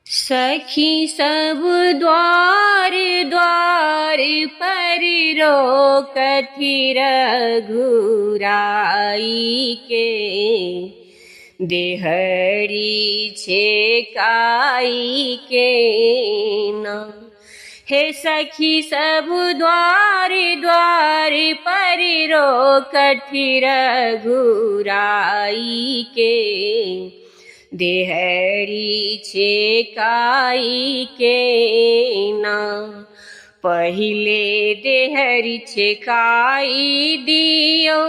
सखी सब द्वार द्वार पर रोकथि रघुराई के, देहरी छेकाई के ना। हे सखी सब द्वार द्वार पर रोकथि रघुराई के, देहरी छेकाई के ना। पहिले देहरी छेकाई दियो,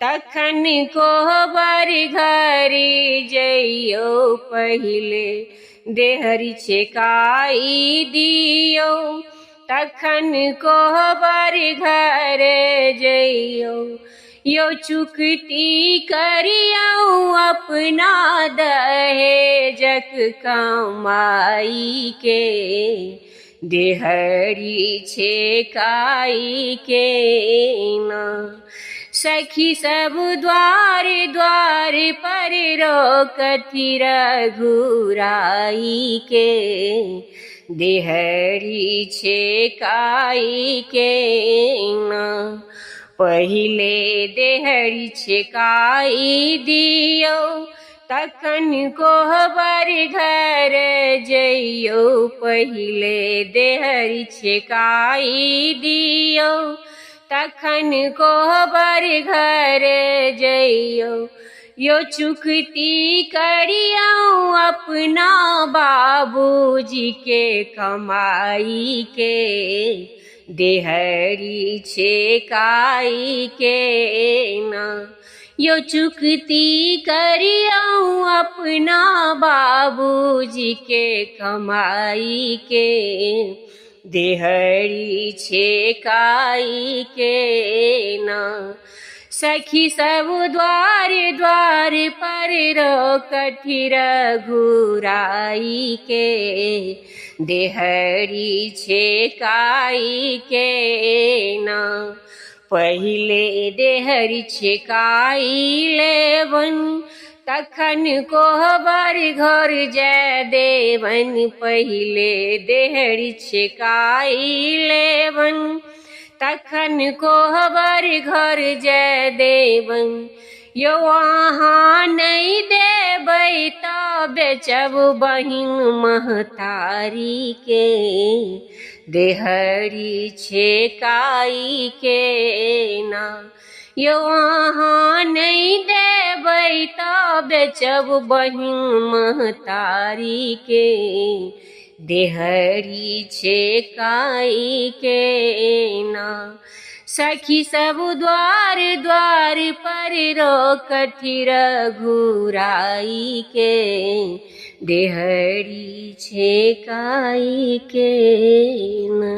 तखन कोहबर घरी जइयो। पहिले देहरी छेकाई दियो, तखन कोहबर घर जइयो। यो चुकती करियौ अपना दहेजक कमाई के, देहरी छेकाई के ना। सखी सब द्वार द्वार पर रोकथि रघुराई के, देहरी छेकाई के ना। पहिले देहरी छेकाई दियो, तखन कोहबर घर जइयो। पहिले देहरी छेकाई दियो, तखन कोहबर घर जइयो। यो चुकती करियौ अपना बाबूजी के कमाई के, देहरी छेकाई के ना। यो चुकती करियौ अपना बाबूजी के कमाई के, देहरी छेकाई के ना। सखी सब द्वार द्वार पर रोकथि रघुराई के, देहरी छेकाई के ना। पहिले देहरी छेकाई लेवन, तखन कोहबर घर जय देवन। पहिले देहरी छेकाई लेवन, तखन कोहबर घर जय देवन। यो अहाँ नहीं देबै तऽ बेचब बहिन महतारी के, देहरी छेकाई के ना। यो अहाँ नहीं देबै तऽ बेचब बहिन महतारी के, देहरी छेकाई के ना। सखी सब द्वार द्वार पर रोकथि रघुराई के, देहरी छेकाई के ना।